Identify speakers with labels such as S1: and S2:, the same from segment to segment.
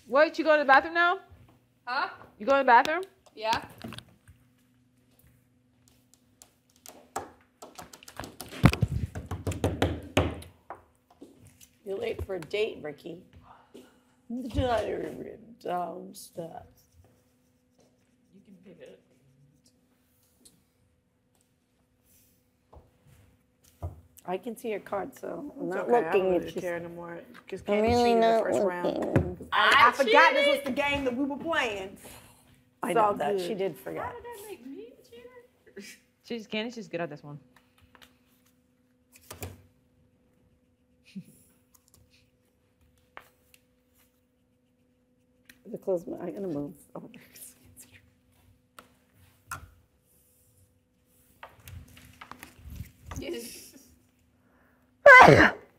S1: Wait, you go to the bathroom now?
S2: Huh?
S1: You go to the bathroom?
S2: Yeah.
S3: You're late for a date, Ricky. Downstairs.
S4: You can pick it up.
S3: I can see your card, so I'm not
S5: Okay, I
S3: looking
S5: don't
S3: at
S5: really
S3: you.
S5: care no more. Because
S3: I'm
S5: Candy
S3: really
S5: cheated the
S3: not
S5: first
S3: looking.
S5: round. I forgot this was the game that we were playing.
S3: I
S5: It's
S3: know
S5: all
S3: that.
S5: good.
S3: She did forget.
S4: How did that make me a cheater?
S1: Candy's just good at this one.
S3: The close my. I'm gonna move over.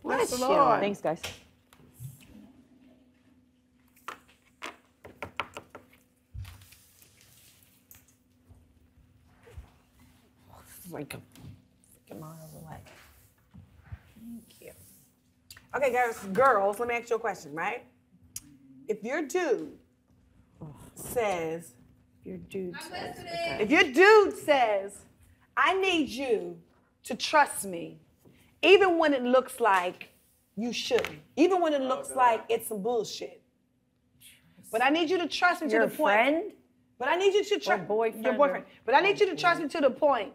S5: Bless the Lord.
S1: Thanks, guys.
S3: Like a freaking miles away.
S5: Thank you. Okay, guys, girls, let me ask you a question, right? If your dude says,
S3: Your dude says.
S5: if your dude says, I need you to trust me, even when it looks like you shouldn't, even when it looks like it's some bullshit. But I need you to trust me
S3: Your
S5: to the point.
S3: friend?
S5: But I need you to trust
S3: boyfriend
S5: your
S3: or-
S5: boyfriend. But I need you to trust me to the point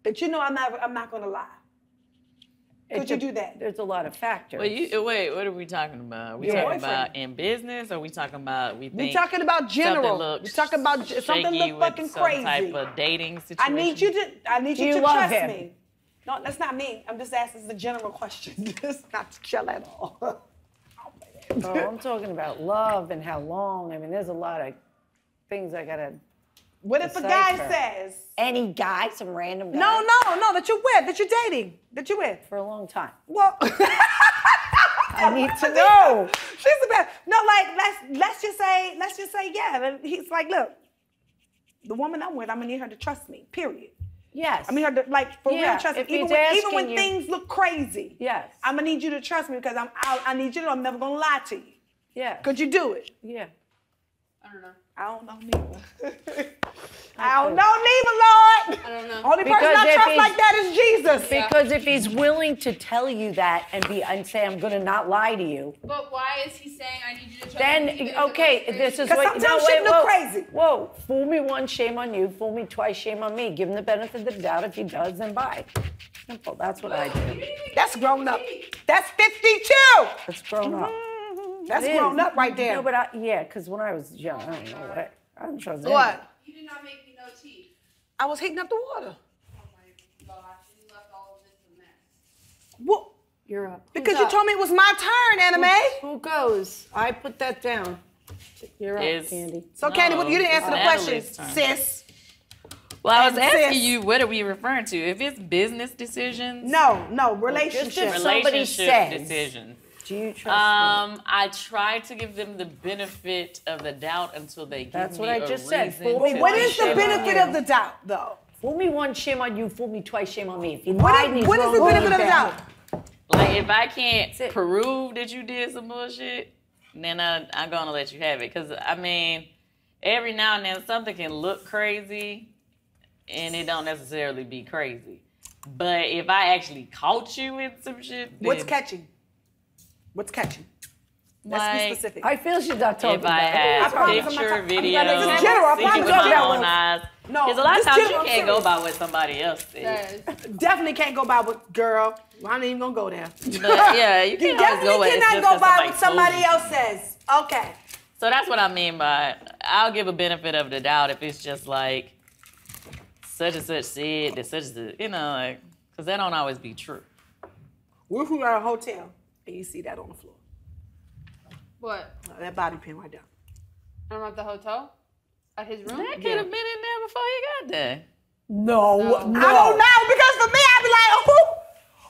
S5: that you know I'm not gonna lie. Could you do that?
S3: There's a lot of factors.
S4: Wait, what are we talking about? We
S5: Your
S4: talking
S5: boyfriend.
S4: about in business, or we talking about we think
S5: We're talking about general.
S4: something
S5: We're
S4: looks
S5: talking about something
S4: shaky
S5: look
S4: with
S5: fucking
S4: some
S5: crazy.
S4: type of dating situation?
S5: I need you
S3: Do you
S5: to
S3: love
S5: trust
S3: him?
S5: me. No, that's not me. I'm just asking the general question. It's not to chill at all.
S3: Oh, I'm talking about love and how long. I mean, there's a lot of things I gotta.
S5: What if a guy
S3: Decipher.
S5: says,
S3: Any guy, some random guy.
S5: no, that you're with, that you're dating, that you're with?
S3: For a long time.
S5: Well,
S3: I need to know.
S5: she's the best. No, like let's just say, yeah. And he's like, look, the woman I'm with, I'm gonna need her to trust me. Period.
S3: Yes.
S5: I mean, her to, like for
S3: Yeah,
S5: real trust me.
S3: if he's
S5: Even when
S3: asking you-
S5: things look crazy.
S3: Yes.
S5: I'm gonna need you to trust me because I need you to know I'm never gonna lie to you.
S3: Yeah.
S5: Could you do it?
S3: Yeah.
S2: I don't know.
S5: I don't know neither. I don't know neither, Lord.
S2: I don't know.
S5: Only person
S3: Because
S5: I
S3: if
S5: trust
S3: he's-
S5: like that is Jesus.
S3: Because if he's willing to tell you that and say, I'm gonna not lie to you,
S2: But why is he saying I need you to trust me?
S3: then,
S2: even if it
S3: okay,
S2: looks crazy?
S3: this is
S5: 'Cause
S3: what.
S5: sometimes shit look
S3: whoa,
S5: crazy.
S3: Whoa, fool me once, shame on you. Fool me twice, shame on me. Give him the benefit of the doubt. If he does, then bye. Simple. That's what I do.
S5: That's grown up. That's 52.
S3: It's grown up.
S5: That's
S3: It is.
S5: grown up right there.
S3: No, but because when I was young, I don't know what. I don't trust anyone.
S5: What?
S2: You did not make me no tea.
S5: I was heating up the water.
S2: Oh my gosh, you left all of this a mess.
S5: What?
S3: You're up.
S5: Because you told me it was my turn, Anime.
S3: Who goes? I put that down. You're up,
S4: Is-
S3: Candy.
S5: So, Candy,
S4: No,
S5: you didn't answer the
S4: Natalie's
S5: question,
S4: turn.
S5: sis.
S4: Well, I was
S5: And
S4: asking
S5: sis.
S4: you, what are we referring to? If it's business decisions,
S5: No, relationship.
S3: if somebody
S4: relationship
S3: says-
S4: decisions.
S3: Do you trust me?
S4: I try to give them the benefit of the doubt until they give
S3: That's
S4: me
S3: what I
S4: a
S3: just said.
S4: reason
S3: Fool me
S4: to
S5: What is the
S3: Shame on
S5: benefit
S3: you.
S5: of the doubt, though?
S3: Fool me once, shame on you. Fool me twice, shame on me. If you
S5: What
S3: lied,
S5: is,
S3: he's
S5: what is
S3: wrong,
S5: the
S3: wrong,
S5: benefit of the
S3: bad.
S5: doubt?
S4: Like, if I can't
S3: it.
S4: prove that you did some bullshit, then I'm going to let you have it. Because, I mean, every now and then something can look crazy, and it don't necessarily be crazy. But if I actually caught you with some shit, then,
S5: What's catching? What's catching? Let's
S4: like,
S5: be specific.
S3: I feel she's not talking
S4: if I
S3: about
S4: had
S5: I promise I'm not
S4: picture,
S5: talking-
S4: video,
S5: I'm not- it's general. I
S4: see you
S5: promise
S4: with
S5: I'm
S4: my
S5: general.
S4: own eyes.
S5: No,
S4: Because a lot of
S5: this
S4: times you
S5: general, I'm
S4: can't go
S5: serious.
S4: by what somebody else said.
S5: Definitely can't go by with girl. I ain't even gonna go there.
S4: But yeah, you
S5: You
S4: can't always go
S5: definitely
S4: with it
S5: cannot
S4: just
S5: go
S4: 'cause
S5: by what somebody
S4: told you.
S5: else says. Okay.
S4: So that's what I mean by I'll give a benefit of the doubt if it's just like such and such said that such and such, like, because that don't always be true.
S5: What if we are at a hotel and you see that on the floor?
S2: What?
S5: That body pin right there.
S2: I'm at the hotel? At his room?
S4: That could have been in there before you got there.
S3: No,
S2: No.
S5: I don't know because for me, I'd be like,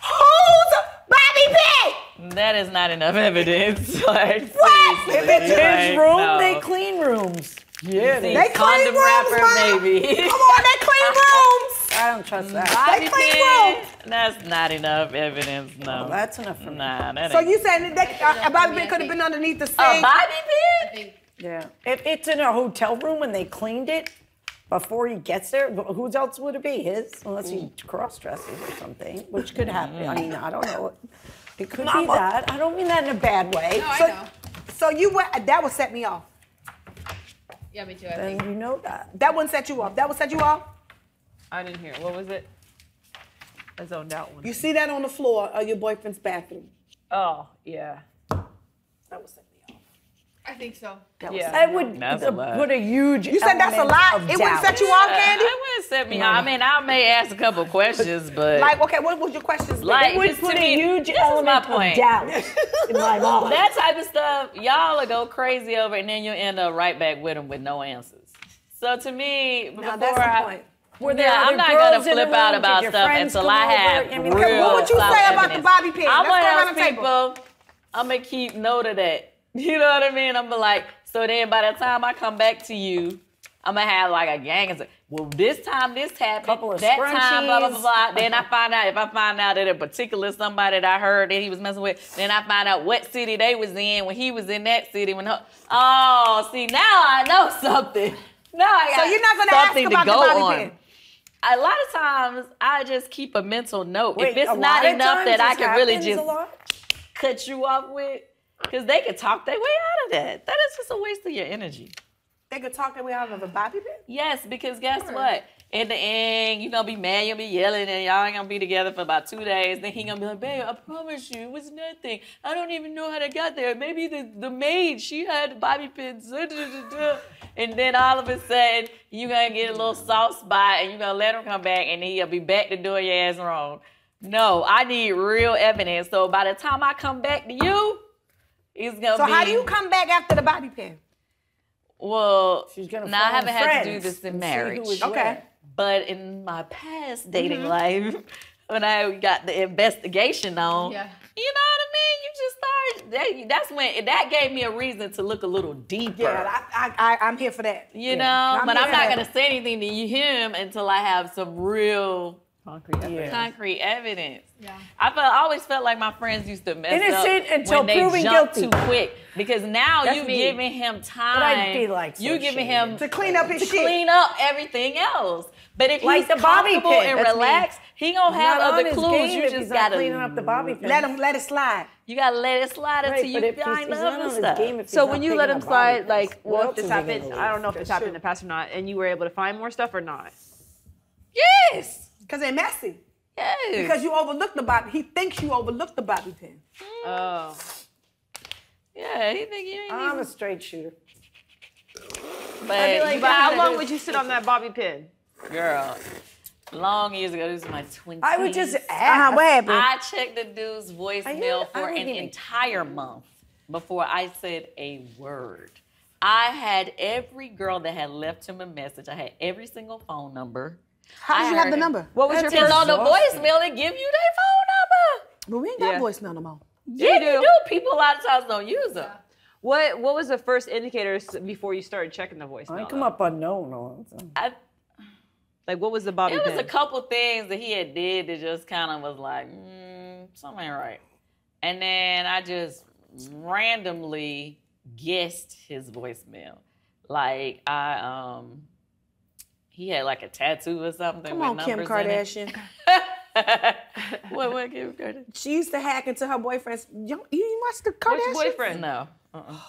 S5: who's Bobby P?
S4: That is not enough evidence. Like,
S5: What?
S4: seriously,
S5: If it's
S3: His room,
S4: no.
S3: they clean rooms.
S4: Yeah,
S5: They clean
S4: condom
S5: rooms,
S4: wrapper,
S5: Mom.
S4: maybe.
S5: Come on, they clean rooms.
S3: I don't trust that.
S4: Bobby
S5: clean
S4: pin, that's not enough evidence, no.
S3: Oh, that's enough for me.
S4: Nah, that
S5: So
S4: ain't.
S5: you saying that a bobby pin could have been underneath the
S4: A
S5: sink?
S4: Bobby
S2: I
S4: pin?
S2: think
S3: Yeah. If it's in a hotel room and they cleaned it before he gets there, whose else would it be? His? Unless he cross-dresses or something, which could happen. I mean, I don't know. It could be that. I don't mean that in a bad way.
S2: No, I
S5: So-
S2: know.
S5: So you went, that would set me off.
S2: Yeah, me too. I
S3: Then
S2: think.
S3: you know that.
S5: That wouldn't set you off. That would set you off.
S1: I didn't hear. What was it? I zoned out one.
S5: You see that on the floor of your boyfriend's bathroom.
S1: Oh, yeah.
S5: That would set me off.
S2: I think so.
S1: Yeah.
S3: That would
S4: That's a lot.
S3: put a huge.
S5: You said that's a
S3: element
S5: lot.
S3: of
S5: It wouldn't
S3: doubt.
S5: set you off, Candy.
S4: It wouldn't set me off. I mean, I may ask a couple questions, but
S5: Like, okay, what would your questions be?
S4: Like,
S3: It would
S4: Just
S3: put
S4: to
S3: a
S4: me,
S3: huge
S4: this is my
S3: element
S4: point.
S3: of doubt in my mind.
S4: that type of stuff, y'all will go crazy over, and then you end up right back with them with no answers. So to me,
S5: Now,
S4: before
S5: that's the
S4: I,
S5: point.
S3: Were there
S4: yeah,
S3: other
S4: I'm not
S3: girls
S4: gonna
S3: in the
S4: flip out
S3: room?
S4: about
S3: Did your
S4: stuff
S3: friends
S4: until
S3: come
S4: I
S3: over?
S4: have
S3: I mean,
S4: real
S5: what would you
S4: solid
S5: say about the
S4: evidence.
S5: bobby pin?
S4: I'm
S5: Let's
S4: one
S5: go
S4: of
S5: around
S4: those
S5: the table.
S4: people. I'm gonna keep note of that. You know what I mean? I'm like, so then by the time I come back to you, I'm gonna have like a gang and say, well, this time this happened,
S3: Couple of
S4: that time, blah, blah, blah,
S3: scrunchies.
S4: blah. Then I find out, if I find out that a particular somebody that I heard that he was messing with, then I find out what city they was in when he was in that city. Oh, see, now I know something. Now I got
S5: So you're not gonna ask
S4: something
S5: about
S4: to
S5: the
S4: go
S5: bobby
S4: on.
S5: pin?
S4: A lot of times, I just keep a mental note.
S3: Wait,
S4: if it's
S3: a
S4: not
S3: lot of
S4: enough
S3: times
S4: that I
S3: this
S4: can really
S3: happens
S4: just
S3: a lot?
S4: cut you off with, because they can talk their way out of that. That is just a waste of your energy.
S5: They could talk their way out of a bobby pin?
S4: Yes, because guess what? In the end, you're going to be mad, you'll be yelling, and y'all ain't going to be together for about 2 days. Then he going to be like, babe, I promise you, it was nothing. I don't even know how they got there. Maybe the maid, she had bobby pins. And then all of a sudden, you're going to get a little soft spot, and you're going to let him come back, and then he'll be back to doing your ass wrong. No, I need real evidence. So by the time I come back to you, it's going to
S5: So
S4: be...
S5: how do you come back after the bobby pin?
S4: Well,
S3: She's gonna
S4: now I
S3: phone
S4: haven't had to do
S3: friends
S4: this in
S3: and see
S4: marriage.
S3: who was
S5: Okay.
S3: where.
S4: But in my past dating life, when I got the investigation on,
S2: Yeah.
S4: you know what I mean? You just start, that's when, that gave me a reason to look a little deeper.
S5: Yeah, I'm here for that.
S4: You know, but
S5: here
S4: I'm
S5: for
S4: not
S5: that.
S4: going to say anything to him until I have some real
S1: Concrete evidence.
S4: concrete evidence.
S2: Yeah.
S4: I always felt like my friends used to mess
S3: Innocent
S4: up
S3: until
S4: when they
S3: proven
S4: jump
S3: guilty.
S4: too quick, because now
S3: That's
S4: you
S3: me.
S4: giving him time.
S3: But I'd be like so
S4: you giving
S3: shady.
S4: him
S5: To clean up his
S4: to
S5: shit.
S4: clean up everything else. But if
S3: Like
S4: he's
S3: the bobby
S4: comfortable
S3: pin,
S4: and
S3: that's me.
S4: relaxed, he gonna
S3: He's
S4: have
S3: not on
S4: other
S3: his
S4: clues.
S3: game
S4: You
S3: if
S4: just
S3: he's not
S4: gotta
S3: cleaning up the bobby pin.
S5: Let it slide.
S4: You gotta let it slide
S3: Right,
S4: until
S3: but
S4: you
S3: if
S4: find
S3: he's
S4: the
S3: not
S4: other
S3: on his
S4: stuff.
S3: game, if
S1: So
S3: he's
S1: when
S3: not
S1: you let
S3: picking
S1: him
S3: up bobby
S1: slide, like,
S3: pins,
S1: well,
S3: what
S1: if
S3: else
S1: this
S3: is he gonna
S1: happened,
S3: lose?
S1: I don't know if this
S5: That's
S1: happened in the past or not, and you were able to find more stuff or not.
S4: Yes.
S5: Because they're messy.
S4: Yes.
S5: Because you overlooked the bobby. He thinks you overlooked the bobby pin.
S1: Oh.
S4: yeah, he think you ain't
S3: I'm
S4: even.
S3: a straight shooter.
S4: But,
S1: But how long would you sit on that bobby pin?
S4: girl, long years ago, this was my 20s.
S3: I would just ask.
S5: What happened?
S4: I checked the dude's voicemail
S3: I
S4: for
S3: wouldn't
S4: an
S3: even-
S4: entire month before I said a word. I had every girl that had left him a message. I had every single phone number.
S5: How did
S4: I
S5: you have
S4: heard
S5: the
S4: it.
S5: number?
S1: What was your
S4: Because
S1: first?
S4: on the
S3: exhausting.
S4: voicemail, they give you their phone number.
S5: But we ain't got
S1: Yeah.
S5: voicemail no more.
S4: Yeah,
S1: do.
S4: you do. People a lot of times don't use them.
S1: What was the first indicators before you started checking the voicemail?
S3: I come
S1: though?
S3: up unknown all the time.
S1: Like, what was the bobby
S4: It
S1: pin?
S4: was a couple things that he had did that just kind of was like, something ain't right. And then I just randomly guessed his voicemail. Like he had like a tattoo or something.
S5: Come
S4: with
S5: on, Kim
S4: numbers in it.
S5: Kardashian.
S4: What Kim Kardashian?
S5: She used to hack into her boyfriend's. You watch the
S1: Which
S5: Kardashians?
S1: boyfriend?
S4: No.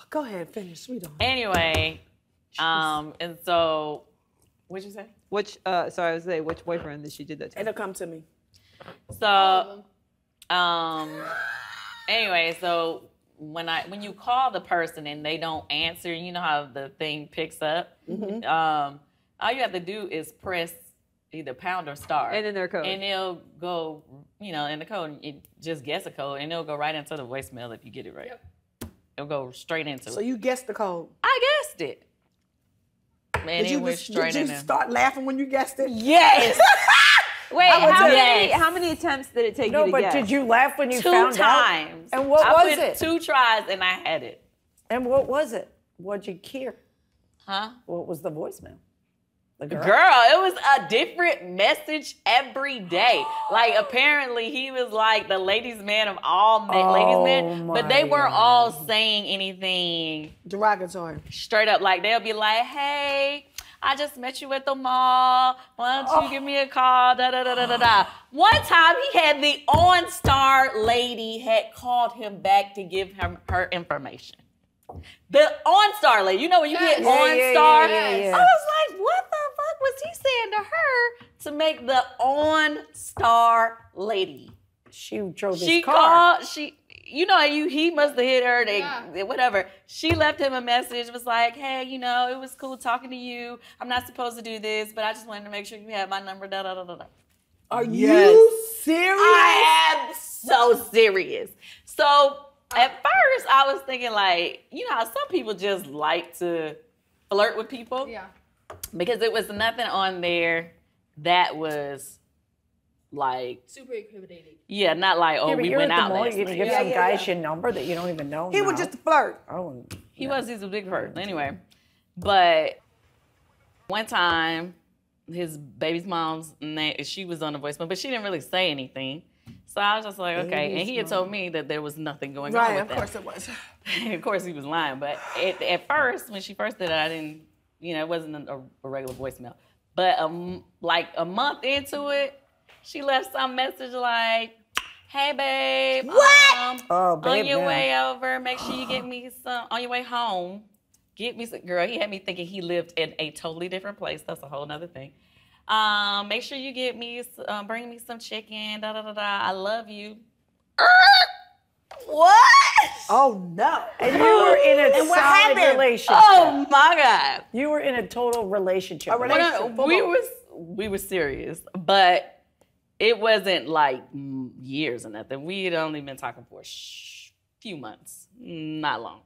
S5: Go ahead, finish, sweetheart.
S4: Anyway, and so, what'd you say?
S1: Which? Sorry, I was saying which boyfriend that she did that to?
S5: It'll come to me.
S4: So, anyway, so when you call the person and they don't answer, you know how the thing picks up. All you have to do is press either pound or star,
S1: And then their code.
S4: and it'll go, in the code. You just guess a code, and it'll go right into the voicemail if you get it right.
S2: Yep.
S4: It'll go straight into
S5: So
S4: it.
S5: you guessed the code.
S4: I guessed it. Man, it went straight in there.
S5: start laughing when you guessed it?
S4: Yes.
S1: Wait,
S4: Yes.
S1: how many attempts did it take
S3: No,
S1: you to
S3: but
S1: guess?
S3: did you laugh when you
S4: Two
S3: found
S4: times.
S3: out? And what
S4: I
S3: was
S4: put
S3: it?
S4: 2 tries and I had it.
S3: And what was it? What'd you hear?
S4: Huh?
S3: What was the voicemail? The girl?
S4: Girl, it was a different message every day. Like, apparently, he was like the ladies' man of all ladies' men, but they weren't all saying anything
S5: Derogatory.
S4: straight up. Like, they'll be like, hey, I just met you at the mall. Why don't you give me a call? Da da da da da da. One time, he had the OnStar lady had called him back to give him her information. The OnStar lady, you know when you hit OnStar,
S3: yeah.
S4: I was like, what the fuck was he saying to her to make the OnStar lady?
S3: She drove his
S4: She
S3: car.
S4: called, he must have hit her, whatever. She left him a message, was like, hey, it was cool talking to you. I'm not supposed to do this, but I just wanted to make sure you had my number, da da da da da.
S5: Are you serious?
S4: I am so serious. So at first, I was thinking like, how some people just like to flirt with people?
S2: Yeah.
S4: Because it was nothing on there that was like,
S2: Super incriminating.
S4: yeah, not like, oh,
S3: Yeah, but
S4: we
S3: you're
S4: went
S3: at the
S4: out
S3: mall,
S4: last
S3: you're gonna
S4: night.
S3: give some guy your number that you don't even know.
S5: He was
S3: now.
S5: just a flirt.
S3: Oh,
S4: He's a big flirt. Anyway, but one time, his baby's mom's name, she was on the voicemail, but she didn't really say anything. So I was just like, okay. And he had told me that there was nothing going on with
S5: Of course it was.
S4: Of course he was lying. But at first, when she first did it, I didn't, it wasn't a regular voicemail. But like a month into it, she left some message like, hey, babe.
S5: What?
S3: Oh, babe,
S4: on your
S3: now.
S4: way over, make sure you get me some, on your way home, get me some, girl, he had me thinking he lived in a totally different place. That's a whole nother thing. Make sure you get me, bring me some chicken, da da da da. I love you. What?
S5: Oh no.
S3: And you were in a
S5: And what
S3: solid
S5: happened?
S3: relationship.
S4: Oh my God.
S3: You were in a total relationship. with him.
S4: We were serious, but it wasn't like years or nothing. We had only been talking for a few months, not long.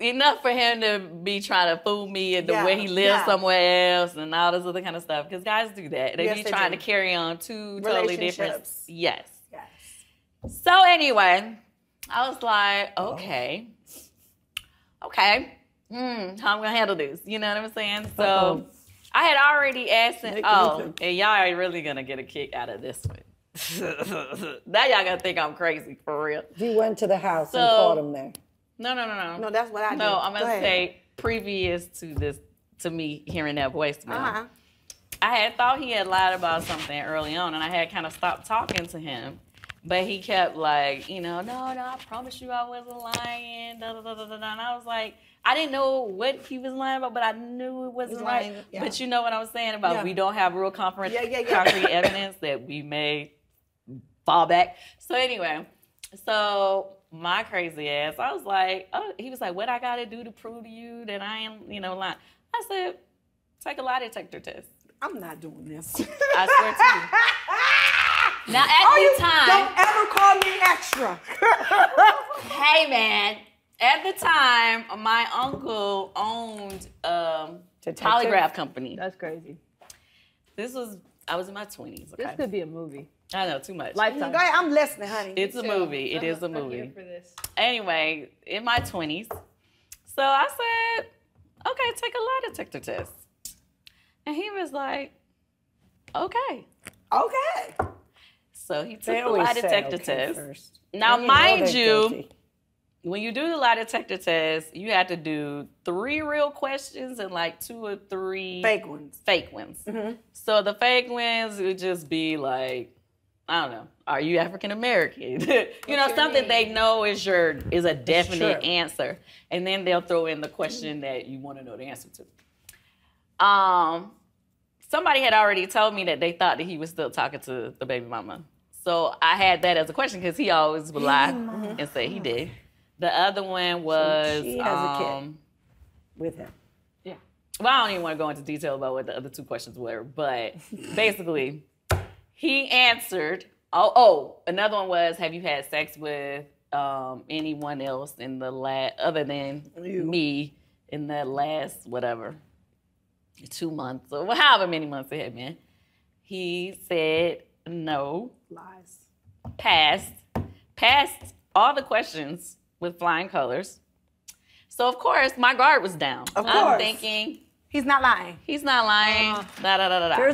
S4: Enough for him to be trying to fool me and the way he lives somewhere else and all this other kind of stuff. Because guys do that. They be trying to carry on two totally different.
S5: Relationships.
S4: Yes.
S5: Yes.
S4: So anyway, I was like, okay, how I'm gonna handle this? You know what I'm saying? So I had already asked him, and y'all are really gonna get a kick out of this one. Now y'all gonna think I'm crazy for real.
S3: He went to the house and
S4: So-
S3: caught him there.
S4: No.
S5: No, that's what I do.
S4: No, I'm
S5: Go
S4: gonna
S5: ahead.
S4: say previous to this, to me hearing that voicemail.
S5: Uh-huh.
S4: I had thought he had lied about something early on, and I had kind of stopped talking to him. But he kept like, no, I promise you I wasn't lying, da da da da da. And I was like, I didn't know what he was lying about, but I knew it wasn't right.
S5: lying, yeah.
S4: But you know what I was saying about we don't have real concrete evidence that we may fall back. So anyway, my crazy ass, I was like, he was like, what I gotta do to prove to you that I am, lying? I said, take a lie detector test.
S5: I'm not doing this.
S4: I swear to you. Now at the time,
S5: Don't ever call me extra.
S4: hey man, at the time, my uncle owned
S3: Detective?
S4: polygraph company.
S1: That's crazy.
S4: I was in my 20s. Okay,
S1: This could be a movie.
S4: I know too much.
S1: Lifetime.
S5: Go ahead, I'm listening, honey.
S4: It's a movie. It is a
S2: I'm here
S4: movie.
S2: for this.
S4: Anyway, in my 20s. So I said, okay, take a lie detector test. And he was like, okay.
S5: Okay.
S4: So he took
S3: They
S4: the
S3: always
S4: lie
S3: say
S4: detector
S3: okay
S4: test.
S3: first.
S4: Now,
S3: Then you know
S4: mind
S3: they're
S4: you,
S3: guilty.
S4: when you do the lie detector test, you have to do 3 real questions and like 2 or 3
S5: Fake ones.
S4: fake ones. So the fake ones would just be like, I don't know, are you African American? Something they know is a definite
S3: true.
S4: answer. And then they'll throw in the question that you want to know the answer to. Somebody had already told me that they thought that he was still talking to the baby mama. So I had that as a question because he always would lie and say he did. The other one was
S3: she has a kid. With him.
S4: well, I don't even want to go into detail about what the other 2 questions were, but basically, he answered. Another one was, have you had sex with anyone else in the other than me in the last 2 months or however many months it had been? He said no.
S5: Lies.
S4: Passed all the questions with flying colors. So of course my guard was down.
S5: Of
S4: I'm
S5: course.
S4: thinking,
S5: He's not lying.
S4: He's not lying. Da da da da da.
S3: There's